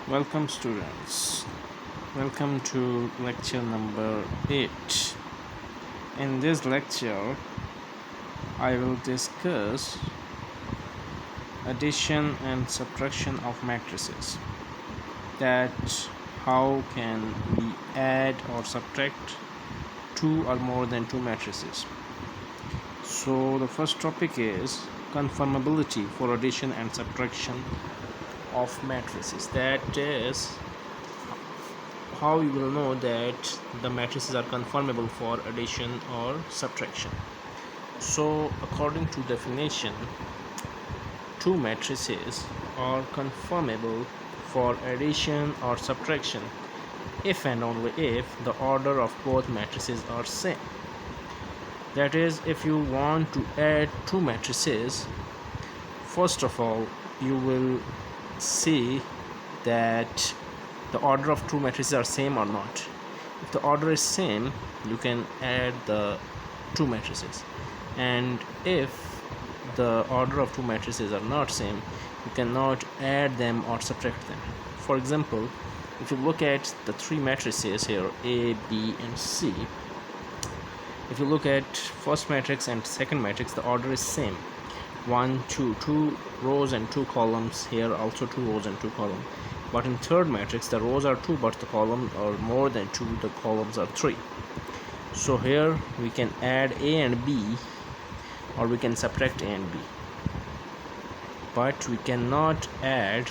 Welcome students. Welcome to lecture number 8. In this lecture, I will discuss addition and subtraction of matrices. That how can we add or subtract two or more than two matrices. So the first topic is conformability for addition and subtraction of matrices. That is how you will know that the matrices are conformable for addition or subtraction. So according to definition, two matrices are conformable for addition or subtraction if and only if the order of both matrices are same. That is, if you want to add two matrices, first of all you will see that the order of two matrices are same or not. If the order is same, you can add the two matrices, and if the order of two matrices are not same, you cannot add them or subtract them. For example, if you look at the three matrices here, A, B and C, if you look at first matrix and second matrix, the order is same, 1 2 2 rows and 2 columns. Here also 2 rows and 2 columns. But in third matrix, the rows are 2 but the columns are more than 2, the columns are 3. So here we can add A and B, or we can subtract A and B, but we cannot add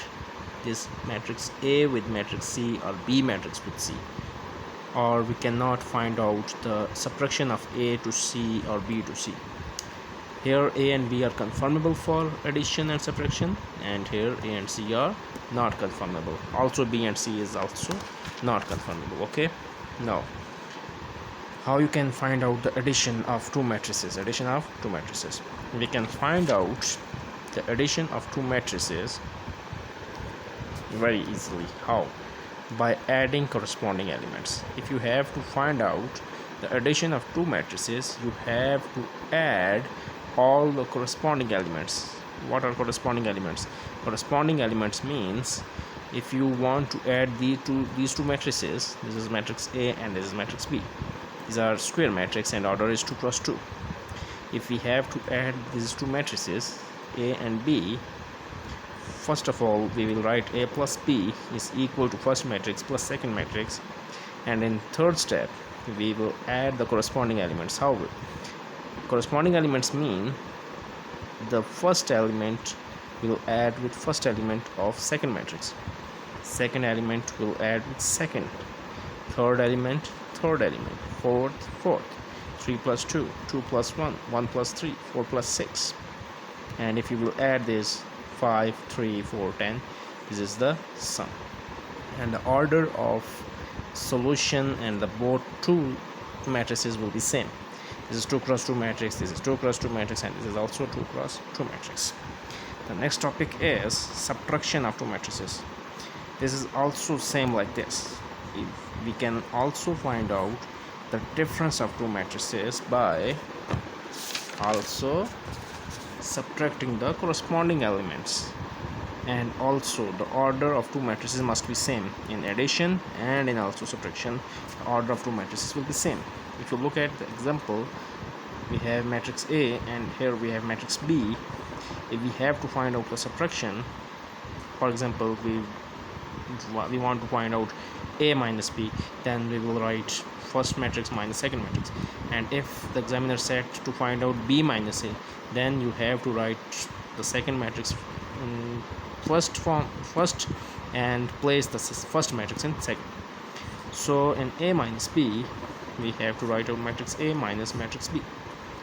this matrix A with matrix C or B matrix with C, or we cannot find out the subtraction of A to C or B to C. Here A and B are conformable for addition and subtraction, and here A and C are not conformable. Also B and C is also not conformable. Okay, now how you can find out the addition of two matrices? We can find out the addition of two matrices very easily. How? By adding corresponding elements. If you have to find out the addition of two matrices, you have to add all the corresponding elements. What are corresponding elements? Corresponding elements means if you want to add these two matrices, this is matrix A and this is matrix B. These are square matrix and order is 2 cross 2. If we have to add these two matrices A and B, first of all we will write A plus B is equal to first matrix plus second matrix, and in third step we will add the corresponding elements. How? Corresponding elements mean the first element will add with first element of second matrix, second element will add with second, third element, fourth, 3 plus 2, 2 plus 1, 1 plus 3, 4 plus 6, and if you will add this 5, 3, 4, 10, this is the sum. And the order of solution and the both two matrices will be same. This is 2 cross 2 matrix, this is 2 cross 2 matrix, and this is also 2 cross 2 matrix. The next topic is subtraction of two matrices. This is also same like this. We can also find out the difference of two matrices by also subtracting the corresponding elements, and also the order of two matrices must be same in addition and in also subtraction. The order of two matrices will be same. If you look at the example, we have matrix A and here we have matrix B. If we have to find out the subtraction, for example, we want to find out A minus B, then we will write first matrix minus second matrix. And if the examiner said to find out B minus A, then you have to write the second matrix in first and place the first matrix in second. So in A minus B, we have to write out matrix A minus matrix B.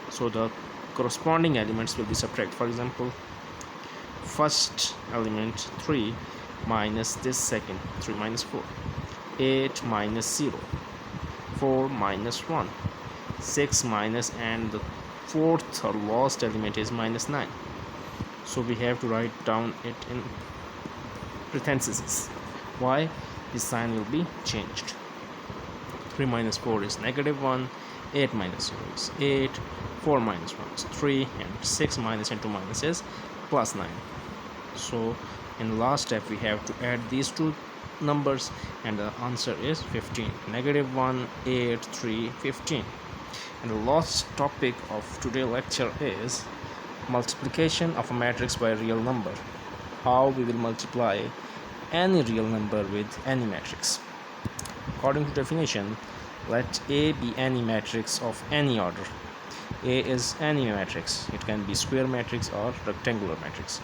So the corresponding elements will be subtracted. For example, first element 3 minus this second, 3 minus 4, 8 minus 0, 4 minus 1, 6 minus, and the fourth or last element is minus 9. So we have to write down it in parentheses. Why? This sign will be changed. 3 minus 4 is negative 1, 8 minus 0 is 8, 4 minus 1 is 3, and 6 minus and 2 minus is plus 9. So in the last step we have to add these two numbers, and the answer is 15. -1, 8, 3, 15. And the last topic of today's lecture is multiplication of a matrix by a real number. How we will multiply any real number with any matrix. According to definition, let A be any matrix of any order. A is any matrix. It can be square matrix or rectangular matrix.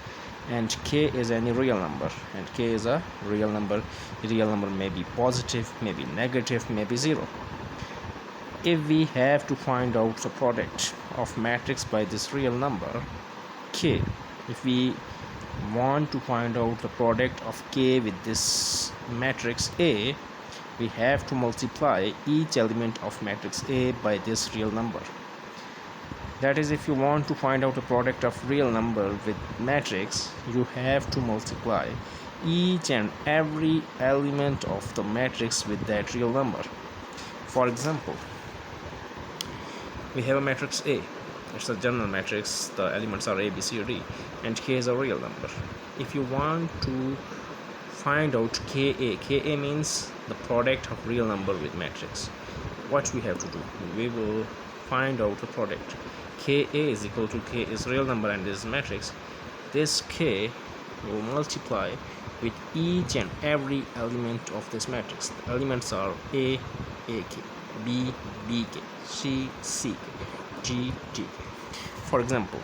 And K is any real number. And K is a real number. A real number may be positive, may be negative, may be 0. If we have to find out the product of matrix by this real number K, if we want to find out the product of K with this matrix A, we have to multiply each element of matrix A by this real number. That is, if you want to find out a product of real number with matrix, you have to multiply each and every element of the matrix with that real number. For example, we have a matrix A. It's a general matrix. The elements are A, B, C, D, and K is a real number. If you want to find out Ka means the product of real number with matrix. What we have to do? We will find out the product. Ka is equal to K is real number and is matrix. This K will multiply with each and every element of this matrix. The elements are A, AK, B, BK, C, CK, G, T. For example,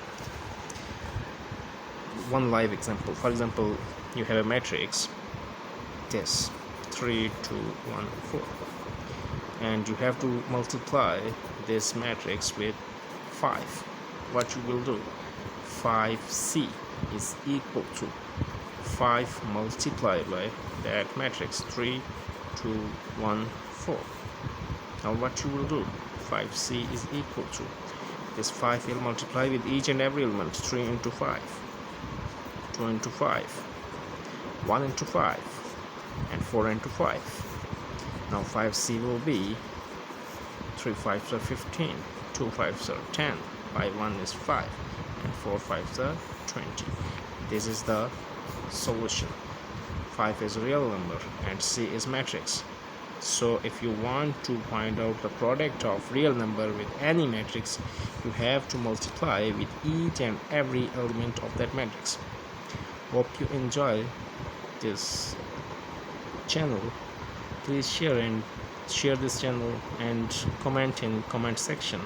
one live example. For example, you have a matrix, this 3, 2, 1, 4, and you have to multiply this matrix with 5. What you will do? 5C is equal to 5 multiplied by that matrix 3, 2, 1, 4. Now what you will do? 5C is equal to this 5 will multiply with each and every element. 3 into 5, 2 into 5, 1 into 5, and 4 into 5. Now 5C will be 3 5s are 15, 2 5s are 10, 5 1 is 5, and 4 5s are 20. This is the solution. 5 is a real number and C is matrix. So if you want to find out the product of real number with any matrix, you have to multiply with each and every element of that matrix. Hope you enjoy this channel. Please share this channel and comment in comment section.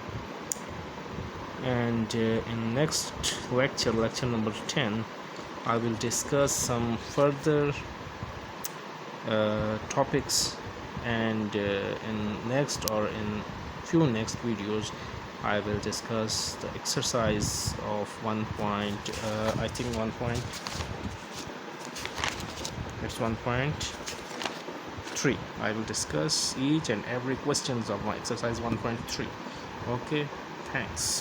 And in next lecture number 10, I will discuss some further topics, and in next or in few next videos I will discuss the exercise of 1 point I think 1 point, it's 1.3. I will discuss each and every questions of my exercise 1.3. Okay, thanks.